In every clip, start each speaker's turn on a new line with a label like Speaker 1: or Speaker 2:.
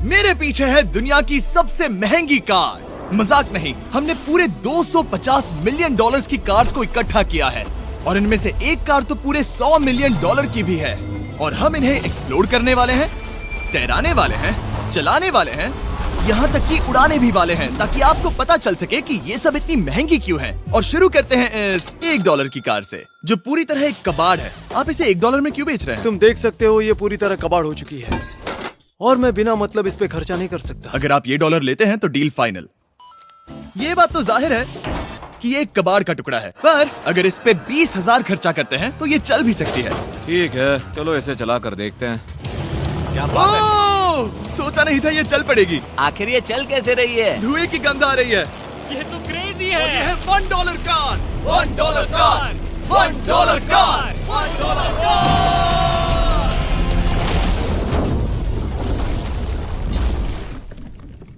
Speaker 1: मेरे पीछे है दुनिया की सबसे महंगी कार्स। मजाक नहीं, हमने पूरे 250 मिलियन डॉलर्स की कार्स को इकट्ठा किया है और इनमें से एक कार तो पूरे 100 मिलियन डॉलर की भी है। और हम इन्हें एक्सप्लोर करने वाले हैं, तैराने वाले हैं, चलाने वाले हैं, यहाँ तक कि उड़ाने भी वाले हैं, ताकि आपको पता चल सके कि ये सब इतनी महंगी क्यों है। और शुरू करते हैं इस $1 की कार से, जो पूरी तरह एक कबाड़ है। आप इसे $1 में क्यों बेच रहे हैं?
Speaker 2: तुम देख सकते हो ये पूरी तरह कबाड़ हो चुकी है और मैं बिना मतलब इस पे खर्चा नहीं कर सकता।
Speaker 1: अगर आप ये डॉलर लेते हैं तो डील फाइनल। ये बात तो जाहिर है कि ये एक कबाड़ का टुकड़ा है, पर अगर इस पे 20,000 खर्चा करते हैं तो ये चल भी सकती है।
Speaker 3: ठीक है, चलो इसे चला कर देखते हैं।
Speaker 1: क्या बात है? सोचा नहीं था ये चल पड़ेगी।
Speaker 4: आखिर ये चल कैसे रही है?
Speaker 1: धुएं की गंध आ रही है।
Speaker 5: ये तो क्रेजी है।
Speaker 1: और ये है $1 कार, $1 कार, $1 कार, $1 कार।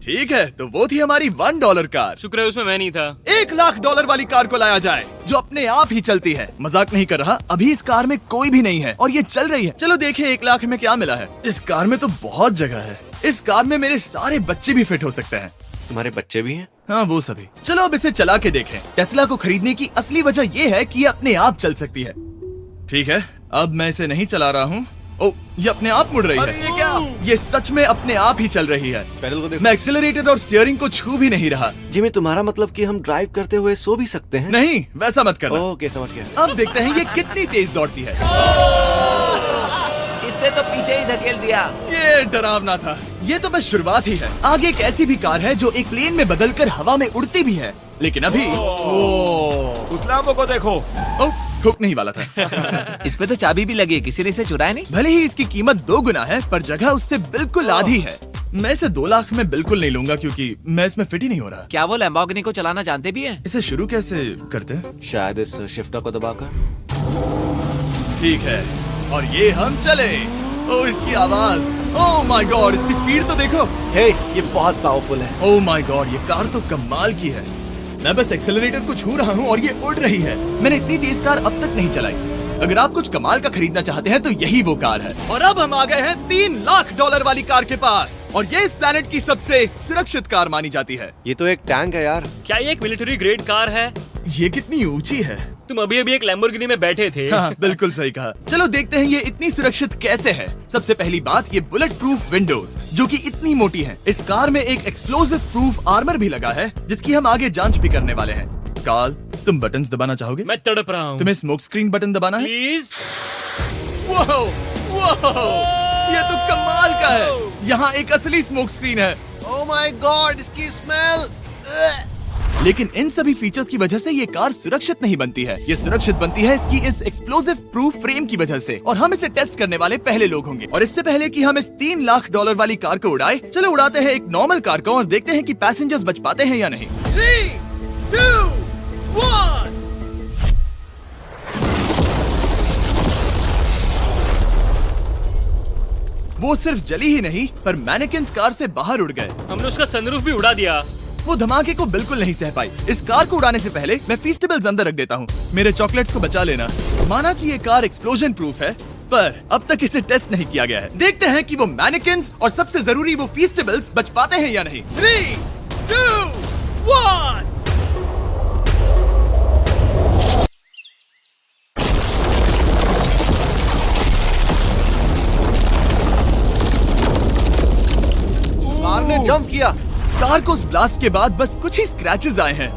Speaker 1: ठीक है, तो वो थी हमारी $1 कार।
Speaker 5: शुक्र है उसमें मैं नहीं था।
Speaker 1: $1,00,000 वाली कार को लाया जाए, जो अपने आप ही चलती है। मजाक नहीं कर रहा, अभी इस कार में कोई भी नहीं है और ये चल रही है। चलो देखें 1,00,000 में क्या मिला है। इस कार में तो बहुत जगह है। इस कार में मेरे सारे बच्चे भी फिट हो सकते हैं।
Speaker 6: तुम्हारे बच्चे भी हैं?
Speaker 1: हाँ, वो सभी। चलो अब इसे चला के देखें। टेस्ला को खरीदने की असली वजह ये है कि ये अपने आप चल सकती है। ठीक है, अब मैं इसे नहीं चला रहा हूँ। ओ, ये अपने आप मुड़ रही है।
Speaker 5: ये क्या?
Speaker 1: ये सच में अपने आप ही चल रही है।
Speaker 6: पैडल को देखो।
Speaker 1: मैं एक्सेलरेटर और स्टीयरिंग को छू भी नहीं रहा।
Speaker 6: जिमी, तुम्हारा मतलब कि हम ड्राइव करते हुए सो भी सकते हैं?
Speaker 1: नहीं, वैसा मत करना।
Speaker 6: ओके, समझ गया।
Speaker 1: अब देखते हैं ये कितनी तेज दौड़ती है।
Speaker 4: इसने तो पीछे ही धकेल दिया।
Speaker 1: ये डरावना था। ये तो बस शुरुआत ही है। आगे एक ऐसी भी कार है जो एक प्लेन में बदलकर हवा में उड़ती भी है, लेकिन अभी
Speaker 3: उस लैम्बो को देखो।
Speaker 1: ठोकने ही वाला था।
Speaker 4: इस पे तो चाबी भी लगी है, किसी ने इसे चुराया नहीं।
Speaker 1: भले ही इसकी कीमत 2 गुना है, पर जगह उससे बिल्कुल आधी है। मैं इसे 2 लाख में बिल्कुल नहीं लूंगा, क्योंकि मैं इसमें फिट ही नहीं हो रहा।
Speaker 4: क्या वो लैम्बोर्गिनी को चलाना जानते भी हैं?
Speaker 1: इसे शुरू कैसे करते हैं?
Speaker 6: शायद इस शिफ्टर को दबाकर।
Speaker 1: ठीक है, और ये हम चले। ओ, इसकी आवाज, ओह माय गॉड, इसकी स्पीड तो देखो।
Speaker 6: हे, ये बहुत पावरफुल है।
Speaker 1: ओह माय गॉड, ये कार तो कमाल की है। मैं बस एक्सेलरेटर को छू रहा हूँ और ये उड़ रही है। मैंने इतनी तेज कार अब तक नहीं चलाई। अगर आप कुछ कमाल का खरीदना चाहते हैं तो यही वो कार है। और अब हम आ गए हैं $3,00,000 वाली कार के पास, और ये इस प्लेनेट की सबसे सुरक्षित कार मानी जाती है।
Speaker 6: ये तो एक टैंक है यार।
Speaker 5: क्या ये एक मिलिट्री ग्रेड कार है?
Speaker 1: ये कितनी ऊंची है।
Speaker 5: तुम अभी अभी एक लैम्बोर्गिनी में बैठे थे।
Speaker 1: हाँ, बिल्कुल सही कहा। चलो देखते हैं ये इतनी सुरक्षित कैसे है। सबसे पहली बात, ये बुलेट प्रूफ विंडोज, जो कि इतनी मोटी हैं। इस कार में एक एक्सप्लोसिव प्रूफ आर्मर भी लगा है, जिसकी हम आगे जांच भी करने वाले हैं। कार्ल, तुम बटन्स दबाना चाहोगे?
Speaker 5: मैं तड़प रहा हूँ।
Speaker 1: तुम्हें स्मोक स्क्रीन बटन दबाना है?
Speaker 5: प्लीज।
Speaker 1: वाओ, वाओ, ये तो कमाल का है। यहाँ एक असली स्मोक स्क्रीन है।
Speaker 6: ओह माय गॉड, इसकी स्मेल।
Speaker 1: लेकिन इन सभी फीचर्स की वजह से ये कार सुरक्षित नहीं बनती है। ये सुरक्षित बनती है इसकी इस एक्सप्लोसिव प्रूफ फ्रेम की वजह से, और हम इसे टेस्ट करने वाले पहले लोग होंगे। और इससे पहले कि हम इस $3,00,000 वाली कार को उड़ाए, चलो उड़ाते हैं एक नॉर्मल कार को और देखते हैं कि पैसेंजर्स बच पाते हैं या नहीं। 3, 2, 1। वो सिर्फ जली ही नहीं, पर मैनेकिन्स कार से बाहर उड़ गए।
Speaker 5: हमने उसका सनरूफ भी उड़ा दिया।
Speaker 1: वो धमाके को बिल्कुल नहीं सह पाई। इस कार को उड़ाने से पहले मैं फीस्टेबल्स अंदर रख देता हूँ। मेरे चॉकलेट्स को बचा लेना। माना कि ये कार एक्सप्लोजन प्रूफ है, पर अब तक इसे टेस्ट नहीं किया गया है। देखते हैं कि वो मैनेकिन्स और सबसे जरूरी वो फीस्टेबल्स बच पाते हैं या नहीं। 3, 2, 1।
Speaker 6: कार ने जंप किया।
Speaker 1: कार को उस ब्लास्ट के बाद बस कुछ ही स्क्रैचेस आए हैं।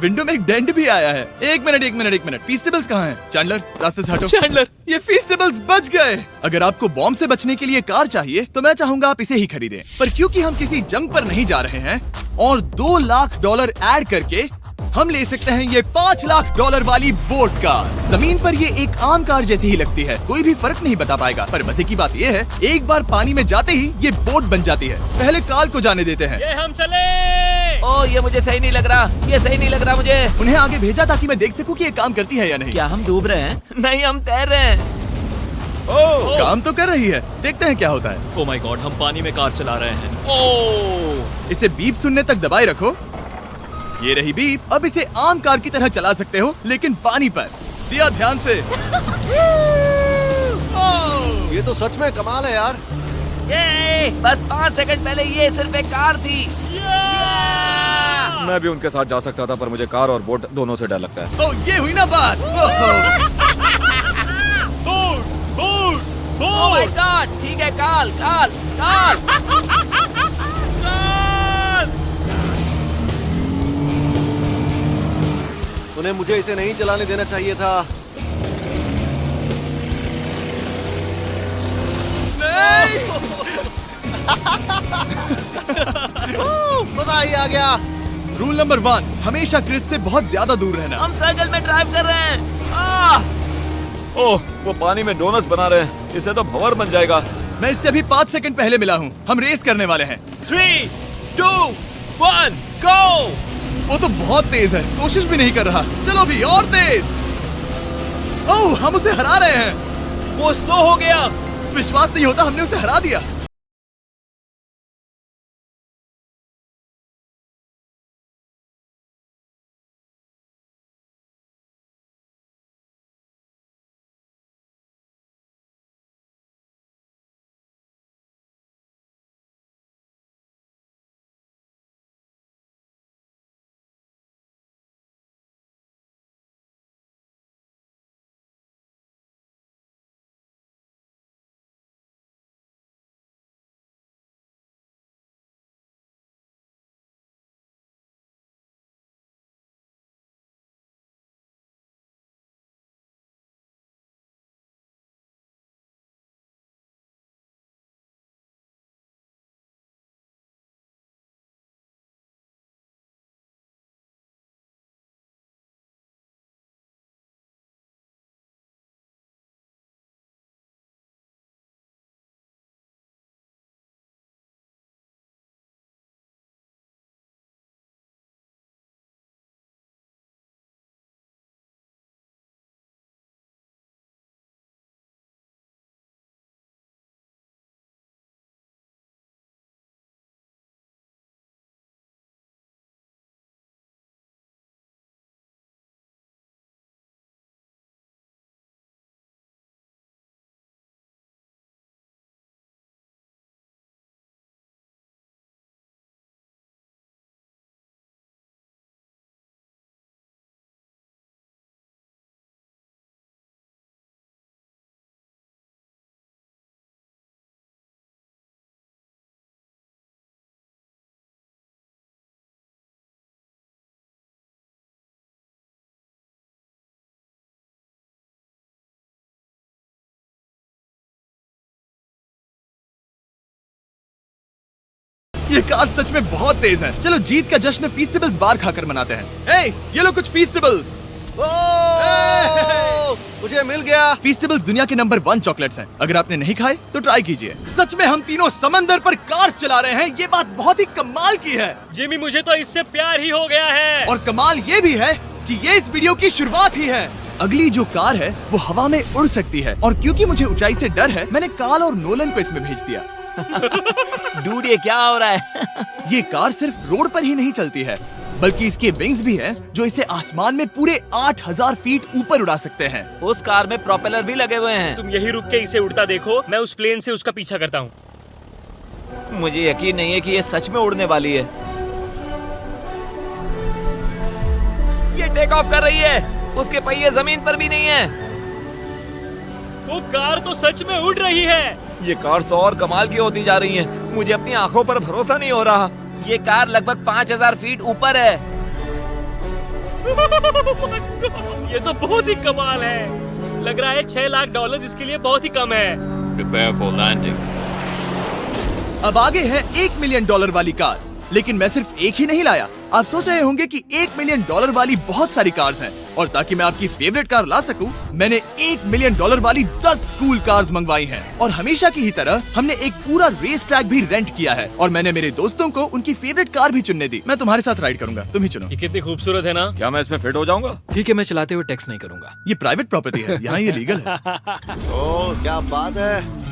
Speaker 1: विंडो में एक डेंट भी आया है। एक मिनट, फीस्टेबल्स कहाँ हैं? चैंडलर, रास्ते से हटो। चैंडलर, ये फीस्टेबल्स बच गए। अगर आपको बॉम्ब से बचने के लिए कार चाहिए तो मैं चाहूंगा आप इसे ही खरीदें। पर क्योंकि हम किसी जंग पर नहीं जा रहे हैं और $2,00,000 ऐड करके हम ले सकते हैं ये $5,00,000 वाली बोट कार। जमीन पर ये एक आम कार जैसी ही लगती है, कोई भी फर्क नहीं बता पाएगा। पर मजे की बात ये है, एक बार पानी में जाते ही ये बोट बन जाती है। पहले काल को जाने देते हैं।
Speaker 5: ये हम चले।
Speaker 4: ओह, ये मुझे सही नहीं लग रहा। ये सही नहीं लग रहा मुझे।
Speaker 1: उन्हें आगे भेजा ताकि मैं देख सकूं कि ये काम करती है या नहीं।
Speaker 4: क्या हम डूब रहे हैं? नहीं, हम तैर रहे हैं।
Speaker 1: ओह, काम तो कर रही है। देखते हैं क्या होता है।
Speaker 5: ओह माय गॉड, हम पानी में कार चला रहे हैं। ओह,
Speaker 1: इसे बीप सुनने तक दबाए रखो। ये रही बीप। अब इसे आम कार की तरह चला सकते हो, लेकिन पानी पर। दिया ध्यान से।
Speaker 6: ये तो सच में कमाल है यार।
Speaker 4: ये बस 5 सेकंड पहले ये सिर्फ एक कार थी।
Speaker 3: मैं भी उनके साथ जा सकता था, पर मुझे कार और बोट दोनों से डर लगता है।
Speaker 1: ओह, ये हुई ना बात।
Speaker 4: ओह माय गॉड, ठीक है, काल काल काल।
Speaker 6: उन्हें मुझे इसे नहीं चलाने देना चाहिए था। मजा ही आ गया।
Speaker 1: रूल नंबर 1, हमेशा क्रिस से बहुत ज्यादा दूर रहना।
Speaker 4: हम सर्कल में ड्राइव कर रहे हैं।
Speaker 3: ओह, वो पानी में डोनट्स बना रहे हैं। इससे तो भंवर बन जाएगा।
Speaker 1: मैं इससे अभी 5 सेकंड पहले मिला हूँ। हम रेस करने वाले हैं।
Speaker 5: 3, 2, 1, गो।
Speaker 1: वो तो बहुत तेज है, कोशिश भी नहीं कर रहा। चलो भी और तेज। ओह, हम उसे हरा रहे हैं।
Speaker 5: वो स्लो हो गया।
Speaker 1: विश्वास नहीं होता, हमने उसे हरा दिया। ये कार सच में बहुत तेज है। चलो जीत का जश्न फीस्टेबल्स बार खाकर मनाते हैं। ए, ये लो कुछ फीस्टेबल्स।
Speaker 6: मुझे मिल गया।
Speaker 1: फीस्टेबल्स दुनिया के नंबर 1 चॉकलेट्स हैं। अगर आपने नहीं खाए तो ट्राई कीजिए। सच में हम तीनों समंदर पर कार्स चला रहे हैं। ये बात बहुत ही कमाल की है।
Speaker 5: जिमी, मुझे तो इससे प्यार ही हो गया है।
Speaker 1: और कमाल ये भी है कि ये इस वीडियो की शुरुआत ही है। अगली जो कार है वो हवा में उड़ सकती है, और क्योंकि मुझे ऊंचाई से डर है, मैंने काल और नोलन को इसमें भेज दिया।
Speaker 4: डूड, ये क्या हो रहा है?
Speaker 1: ये कार सिर्फ रोड पर ही नहीं चलती है, बल्कि इसके विंग्स भी हैं जो इसे आसमान में पूरे 8000 फीट ऊपर उड़ा सकते हैं।
Speaker 4: उस कार में प्रोपेलर भी लगे हुए हैं।
Speaker 5: तुम यही रुक के इसे उड़ता देखो, मैं उस प्लेन से उसका पीछा करता हूँ।
Speaker 4: मुझे यकीन नहीं है कि ये सच में उड़ने वाली है। ये टेक ऑफ कर रही है। उसके पहिए जमीन पर भी नहीं है।
Speaker 5: वो कार तो सच में उड़ रही है।
Speaker 3: ये कार तो और कमाल की होती जा रही है। मुझे अपनी आंखों पर भरोसा नहीं हो रहा।
Speaker 4: ये कार लगभग 5000 फीट ऊपर है।
Speaker 5: ये तो बहुत ही कमाल है। लग रहा है $6 लाख इसके लिए बहुत ही कम है।
Speaker 7: Prepare for landing.
Speaker 1: अब आगे है $1 मिलियन वाली कार। लेकिन मैं सिर्फ एक ही नहीं लाया। आप सोच रहे होंगे कि $1 मिलियन वाली बहुत सारी कार्स हैं, और ताकि मैं आपकी फेवरेट कार ला सकूं, मैंने $1 मिलियन वाली 10 कूल कार्स मंगवाई हैं। और हमेशा की ही तरह हमने एक पूरा रेस ट्रैक भी रेंट किया है, और मैंने मेरे दोस्तों को उनकी फेवरेट कार भी चुनने दी। मैं तुम्हारे साथ राइड करूंगा, तुम ही चुनो।
Speaker 5: ये कितनी खूबसूरत है ना।
Speaker 3: क्या मैं इसमें फिट हो जाऊंगा?
Speaker 2: ठीक है, मैं चलाते हुए टेक्स्ट नहीं करूंगा।
Speaker 1: ये प्राइवेट प्रॉपर्टी है, यहाँ ये लीगल है।
Speaker 6: ओह, क्या बात है।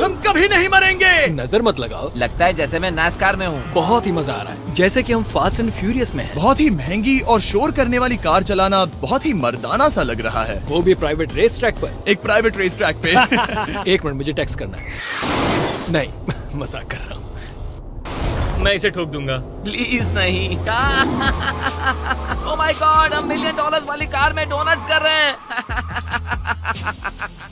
Speaker 1: हम कभी नहीं मरेंगे।
Speaker 2: नजर मत लगाओ।
Speaker 3: लगता है जैसे मैं नास्कार में हूँ।
Speaker 2: बहुत ही मजा आ रहा है, जैसे कि हम फास्ट एंड फ्यूरियस में हैं।
Speaker 1: बहुत ही महंगी और शोर करने वाली कार चलाना बहुत ही मर्दाना सा लग रहा है।
Speaker 2: वो भी प्राइवेट रेस ट्रैक पर।
Speaker 1: एक प्राइवेट रेस ट्रैक पे।
Speaker 2: एक मिनट, मुझे टेक्स्ट करना है। नहीं, मजाक कर रहा हूँ।
Speaker 5: मैं इसे ठोक दूंगा।
Speaker 3: प्लीज नहीं। ओह माय गॉड, हम $1 मिलियन वाली कार में डोनट्स कर रहे हैं।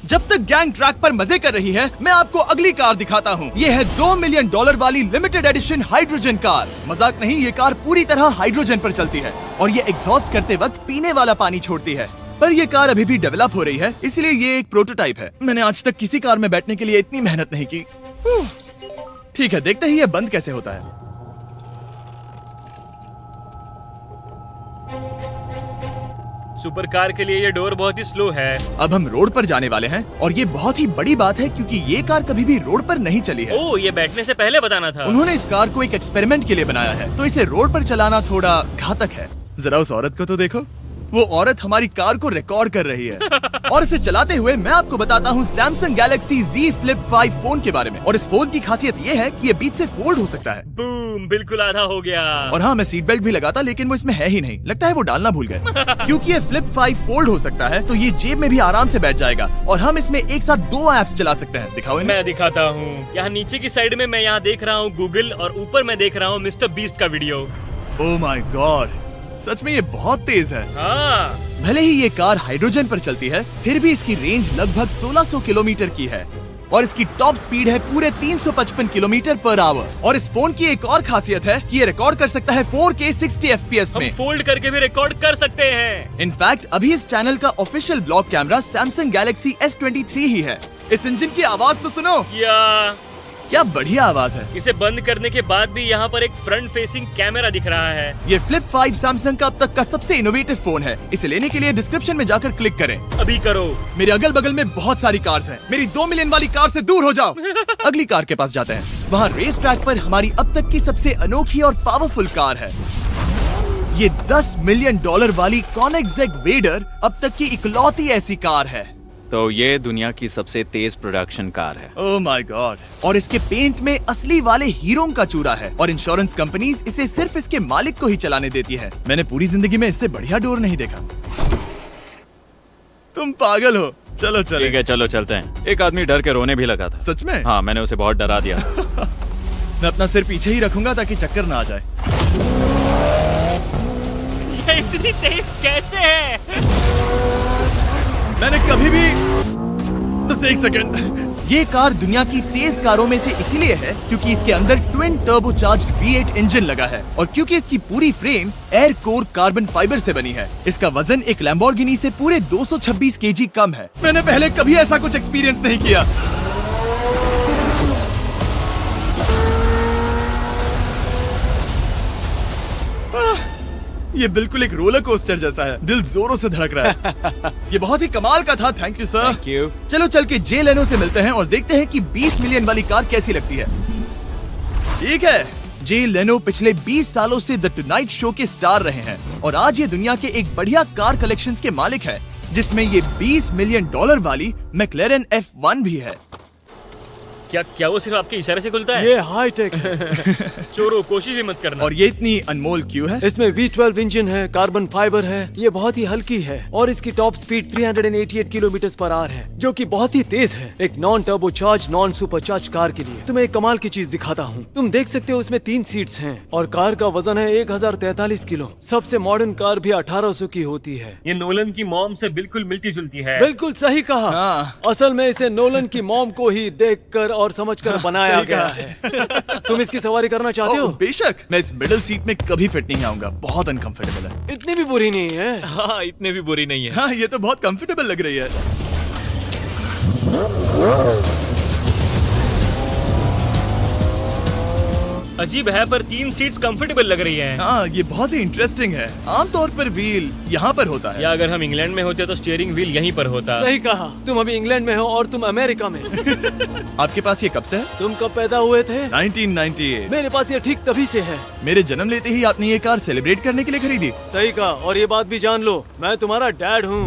Speaker 1: जब तक गैंग ट्रैक पर मजे कर रही है, मैं आपको अगली कार दिखाता हूँ। ये है $2 मिलियन वाली लिमिटेड एडिशन हाइड्रोजन कार। मजाक नहीं, ये कार पूरी तरह हाइड्रोजन पर चलती है और ये एग्जॉस्ट करते वक्त पीने वाला पानी छोड़ती है। पर ये कार अभी भी डेवलप हो रही है, इसलिए ये एक प्रोटोटाइप है। मैंने आज तक किसी कार में बैठने के लिए इतनी मेहनत नहीं की। ठीक है, देखते ही ये बंद कैसे होता है।
Speaker 5: सुपर कार के लिए ये डोर बहुत ही स्लो है।
Speaker 1: अब हम रोड पर जाने वाले हैं और ये बहुत ही बड़ी बात है क्योंकि ये कार कभी भी रोड पर नहीं चली है।
Speaker 5: ओह, ये बैठने से पहले बताना था।
Speaker 1: उन्होंने इस कार को एक एक्सपेरिमेंट के लिए बनाया है, तो इसे रोड पर चलाना थोड़ा घातक है। जरा उस औरत को तो देखो, वो औरत हमारी कार को रिकॉर्ड कर रही है। और इसे चलाते हुए मैं आपको बताता हूँ Samsung Galaxy Z Flip 5 phone के बारे में। और इस फोन की खासियत ये है कि ये बीच से फोल्ड हो सकता है।
Speaker 5: बूम, बिल्कुल आधा हो गया।
Speaker 1: और हाँ, मैं सीट बेल्ट भी लगाता, लेकिन वो इसमें है ही नहीं। लगता है वो डालना भूल गए। क्योंकि ये Flip 5 फोल्ड हो सकता है, तो ये जेब में भी आराम से बैठ जाएगा और हम इसमें एक साथ 2 ऐप्स चला सकते हैं। दिखाओ इन्हें।
Speaker 5: मैं दिखाता हूँ। यहाँ नीचे की साइड में मैं यहाँ देख रहा हूँ गूगल और ऊपर मैं देख रहा हूँ मिस्टर बीस्ट का वीडियो।
Speaker 1: ओह माय गॉड, सच में ये बहुत तेज है।
Speaker 5: हाँ,
Speaker 1: भले ही ये कार हाइड्रोजन पर चलती है, फिर भी इसकी रेंज लगभग 1600 किलोमीटर की है और इसकी टॉप स्पीड है पूरे 355 किलोमीटर पर आवर। और इस फोन की एक और खासियत है कि ये रिकॉर्ड कर सकता है 4K 60 FPS
Speaker 5: हम
Speaker 1: में।
Speaker 5: फोल्ड करके भी रिकॉर्ड कर सकते हैं।
Speaker 1: इनफैक्ट अभी इस चैनल का official blog camera Samsung Galaxy S23 ही है। इस इंजन की आवाज तो सुनो,
Speaker 5: या
Speaker 1: क्या बढ़िया आवाज है।
Speaker 5: इसे बंद करने के बाद भी यहाँ पर एक फ्रंट फेसिंग कैमरा दिख रहा है।
Speaker 1: ये Flip 5 सैमसंग का अब तक का सबसे इनोवेटिव फोन है। इसे लेने के लिए डिस्क्रिप्शन में जाकर क्लिक करें।
Speaker 5: अभी करो।
Speaker 1: मेरे अगल बगल में बहुत सारी कार्स हैं। मेरी $2 मिलियन वाली कार से दूर हो जाओ। अगली कार के पास जाते हैं। वहाँ रेस ट्रैक पर हमारी अब तक की सबसे अनोखी और पावरफुल कार है। ये $10 मिलियन वाली Koenigsegg Vader अब तक की इकलौती ऐसी कार है।
Speaker 7: तो ये दुनिया की सबसे तेज प्रोडक्शन कार है।
Speaker 1: Oh my God. और इसके पेंट में असली वाले हीरों का चूरा है और इंश्योरेंस कंपनीज इसे सिर्फ इसके मालिक को ही चलाने देती है। मैंने पूरी जिंदगी में इससे बढ़िया डोर नहीं देखा। तुम पागल हो। चलो चलो।
Speaker 7: ठीक है, चलो चलते हैं। एक आदमी डर के रोने भी लगा था।
Speaker 1: सच में?
Speaker 7: हाँ, मैंने उसे बहुत डरा दिया।
Speaker 1: मैं अपना सिर पीछे ही रखूंगा ताकि चक्कर ना आ जाए।
Speaker 5: ये इतनी तेज कैसे है?
Speaker 1: मैंने कभी भी बस एक सेकंड। ये कार दुनिया की तेज कारों में से इसलिए है क्योंकि इसके अंदर ट्विन टर्बोचार्ज्ड V8 इंजन लगा है और क्योंकि इसकी पूरी frame air core carbon fibre से बनी है। इसका वजन एक लैम्बोर्गिनी से पूरे 226 kg कम है। मैंने पहले कभी ऐसा कुछ एक्सपीरियंस नहीं किया। ये बिल्कुल एक रोलर कोस्टर जैसा है। दिल जोरों से धड़क रहा है। ये बहुत ही कमाल का था। Thank you sir.
Speaker 7: Thank you.
Speaker 1: चलो चल के जे लेनो से मिलते हैं और देखते हैं कि 20 मिलियन वाली कार कैसी लगती है। ठीक है, जे लेनो पिछले 20 सालों से द टुनाइट शो के स्टार रहे हैं और आज ये दुनिया के एक बढ़िया कार कलेक्शंस के मालिक है, जिसमें ये $20 मिलियन वाली मैक्लेरन F1 भी है।
Speaker 5: क्या वो सिर्फ आपके इशारे से खुलता है?
Speaker 2: ये हाई टेक है।
Speaker 5: चोरों, कोशिश भी मत करना।
Speaker 1: और ये इतनी अनमोल क्यों है?
Speaker 2: इसमें V12 इंजन है, कार्बन फाइबर है, ये बहुत ही हल्की है और इसकी top speed 388 kilometre per hour है, जो कि बहुत ही तेज है एक non turbocharge non supercharge car के लिए। तुम्हें एक कमाल की चीज दिखाता हूँ। तुम देख सकते हो इसमें 3 सीट्स हैं और कार का वजन है 1043 किलो। सबसे मॉडर्न कार भी 1800 की होती है।
Speaker 5: ये नोलन की मॉम से बिल्कुल मिलती जुलती है।
Speaker 2: बिल्कुल सही कहा।
Speaker 1: हाँ।
Speaker 2: असल में इसे नोलन की मॉम को ही देखकर और समझकर बनाया
Speaker 1: सही
Speaker 2: गया
Speaker 1: कहा।
Speaker 2: है। तुम इसकी सवारी करना चाहते हो?
Speaker 1: बेशक। मैं इस मिडिल सीट में कभी फिट नहीं आऊंगा। बहुत अनकंफर्टेबल है।
Speaker 2: इतनी भी बुरी नहीं है।
Speaker 5: हाँ, इतने भी बुरी नहीं है।
Speaker 1: हाँ, ये तो बहुत कंफर्टेबल लग रही है।
Speaker 5: अजीब है पर 3 सीट्स कंफर्टेबल लग रही हैं।
Speaker 1: हाँ, ये बहुत ही इंटरेस्टिंग है। आमतौर पर व्हील यहाँ पर होता है।
Speaker 5: या अगर हम इंग्लैंड में होते तो स्टीयरिंग व्हील यहीं पर होता।
Speaker 2: सही कहा। तुम अभी इंग्लैंड में हो और तुम अमेरिका में।
Speaker 1: आपके पास ये कब से है?
Speaker 2: तुम कब पैदा हुए थे?
Speaker 1: 1998।
Speaker 2: मेरे पास ये ठीक तभी से है।
Speaker 1: मेरे जन्म लेते ही आपने ये कार सेलिब्रेट करने के लिए खरीदी।
Speaker 2: सही कहा। और ये बात भी जान लो, मैं तुम्हारा डैड हूँ।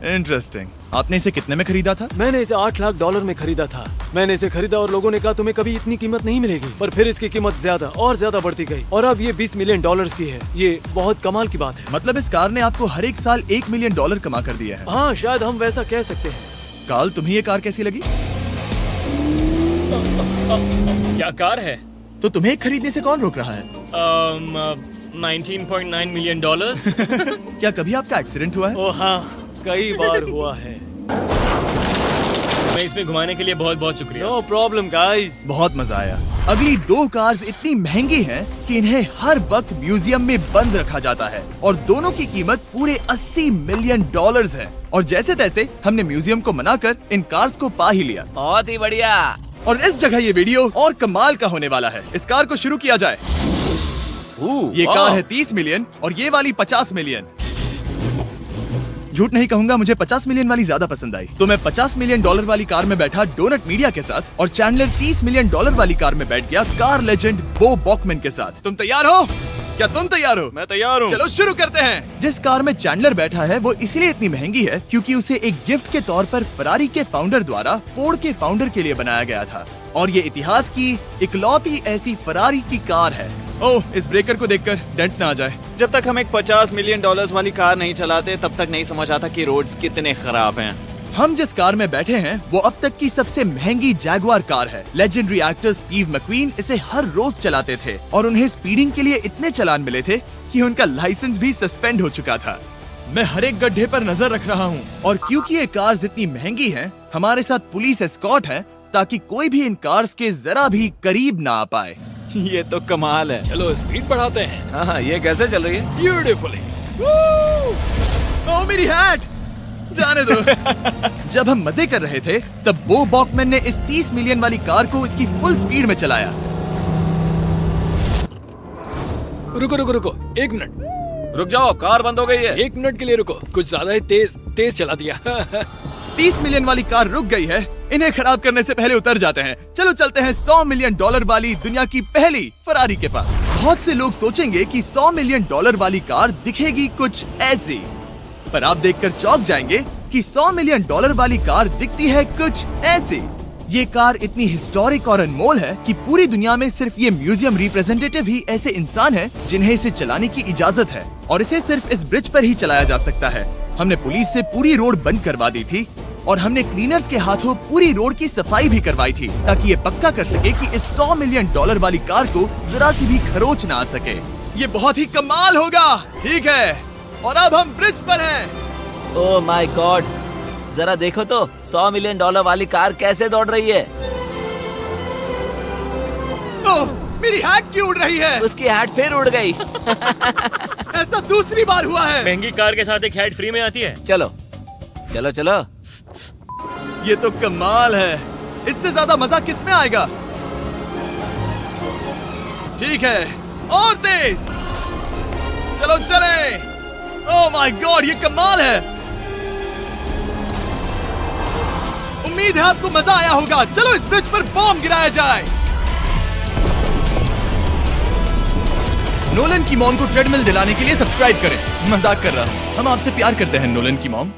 Speaker 1: इंटरेस्टिंग। आपने इसे कितने में खरीदा था?
Speaker 2: मैंने इसे $8 लाख में खरीदा था। मैंने इसे खरीदा और लोगों ने कहा तुम्हें कभी इतनी कीमत नहीं मिलेगी, पर फिर इसकी कीमत ज्यादा और ज्यादा बढ़ती गई और अब ये $20 मिलियन की है। ये बहुत कमाल की बात है।
Speaker 1: मतलब इस कार ने आपको हर एक साल $1 मिलियन कमा कर दिया है।
Speaker 2: हाँ, शायद हम वैसा कह सकते हैं।
Speaker 1: काल, तुम्हें ये कार कैसी लगी?
Speaker 5: क्या कार है?
Speaker 1: तो तुम्हें खरीदने से कौन रोक रहा है?
Speaker 5: 19.9 मिलियन डॉलर्स।
Speaker 1: क्या कभी आपका एक्सीडेंट हुआ है?
Speaker 2: ओ हाँ, कई बार हुआ है।
Speaker 5: मैं इसमें घुमाने के लिए बहुत बहुत शुक्रिया।
Speaker 2: No problem guys.
Speaker 1: बहुत मजा आया। अगली 2 कार्स इतनी महंगी हैं कि इन्हें हर वक्त म्यूजियम में बंद रखा जाता है और दोनों की कीमत पूरे $80 मिलियन है। और जैसे तैसे हमने म्यूजियम को मनाकर इन कार्स को पा ही लिया।
Speaker 3: बहुत ही बढ़िया।
Speaker 1: और इस जगह ये वीडियो और कमाल का होने वाला है। इस कार को शुरू किया जाए। ये कार है 30 मिलियन और ये वाली 50 मिलियन। झूठ नहीं कहूंगा, मुझे 50 मिलियन वाली ज्यादा पसंद आई। तो मैं $50 मिलियन वाली कार में बैठा डोनट मीडिया के साथ और चैंडलर $30 मिलियन वाली कार में बैठ गया कार लेजेंड बो बॉकमैन के साथ। तुम तैयार हो? क्या तुम तैयार हो?
Speaker 6: मैं तैयार हूँ।
Speaker 1: चलो शुरू करते हैं। जिस कार में चैंडलर बैठा है वो इसलिए इतनी महंगी है क्योंकि उसे एक गिफ्ट के तौर पर फरारी के फाउंडर द्वारा फोर्ड के फाउंडर के लिए बनाया गया था और ये इतिहास की इकलौती ऐसी फरारी की कार है। ओह, इस ब्रेकर को देखकर डेंट ना आ जाए।
Speaker 7: जब तक हम एक $50 मिलियन वाली कार नहीं चलाते तब तक नहीं समझ आता कि रोड्स कितने खराब हैं।
Speaker 1: हम जिस कार में बैठे हैं वो अब तक की सबसे महंगी जैगुआर कार है। लेजेंडरी एक्टर स्टीव मैक्वीन इसे हर रोज चलाते थे और उन्हें स्पीडिंग के लिए इतने चालान मिले थे कि उनका लाइसेंस भी सस्पेंड हो चुका था। मैं हर एक गड्ढे पर नजर रख रहा हूँ और क्योंकि ये कार्स इतनी महंगी हैं, हमारे साथ पुलिस एस्कॉर्ट है ताकि कोई भी इन कार्स के जरा भी करीब ना आ पाए।
Speaker 7: ये तो कमाल है।
Speaker 5: चलो स्पीड बढ़ाते हैं।
Speaker 7: हाँ, ये कैसे चल रही है?
Speaker 5: ब्यूटीफुली।
Speaker 1: ओह, मेरी हैट! जाने दो। जब हम मजे कर रहे थे तब बो बॉकमैन ने इस 30 मिलियन वाली कार को इसकी फुल स्पीड में चलाया।
Speaker 5: रुको रुको रुको, 1 मिनट।
Speaker 7: रुक जाओ, कार बंद हो गई है।
Speaker 5: 1 मिनट के लिए रुको, कुछ ज्यादा ही तेज चला दिया।
Speaker 1: 30 मिलियन वाली कार रुक गई है। इन्हें खराब करने से पहले उतर जाते हैं। चलो चलते हैं $100 मिलियन वाली दुनिया की पहली फरारी के पास। बहुत से लोग सोचेंगे कि $100 मिलियन वाली कार दिखेगी कुछ ऐसी, पर आप देखकर चौंक जाएंगे कि $100 मिलियन वाली कार दिखती है कुछ ऐसी। ये कार इतनी हिस्टोरिक और अनमोल है कि पूरी दुनिया में सिर्फ ये म्यूजियम रिप्रेजेंटेटिव ही ऐसे इंसान हैं जिन्हें इसे चलाने की इजाजत है और इसे सिर्फ इस ब्रिज पर ही चलाया जा सकता है। हमने पुलिस से पूरी रोड बंद करवा दी थी और हमने क्लीनर्स के हाथों पूरी रोड की सफाई भी करवाई थी ताकि ये पक्का कर सके कि इस $100 मिलियन वाली कार को जरा सी भी खरोच ना आ सके। ये बहुत ही कमाल होगा, ठीक है? और अब हम ब्रिज पर हैं।
Speaker 3: ओह माय गॉड, जरा देखो तो $100 मिलियन वाली कार कैसे दौड़ रही है।
Speaker 1: ओह, मेरी हैट क्यों उड़ रही है?
Speaker 3: उसकी हैट फिर उड़ गई।
Speaker 1: ऐसा दूसरी बार हुआ है।
Speaker 5: महंगी कार के साथ एक हैट फ्री में आती है।
Speaker 3: चलो चलो चलो।
Speaker 1: ये तो कमाल है। इससे ज्यादा मजा किस में आएगा? ठीक है, और तेज। चलो चले। ओह माय गॉड, ये कमाल है। उम्मीद है आपको मजा आया होगा। चलो इस ब्रिज पर बॉम्ब गिराया जाए। नोलन की मॉम को ट्रेडमिल दिलाने के लिए सब्सक्राइब करें। मजाक कर रहा हूँ, हम आपसे प्यार करते हैं नोलन की मॉम।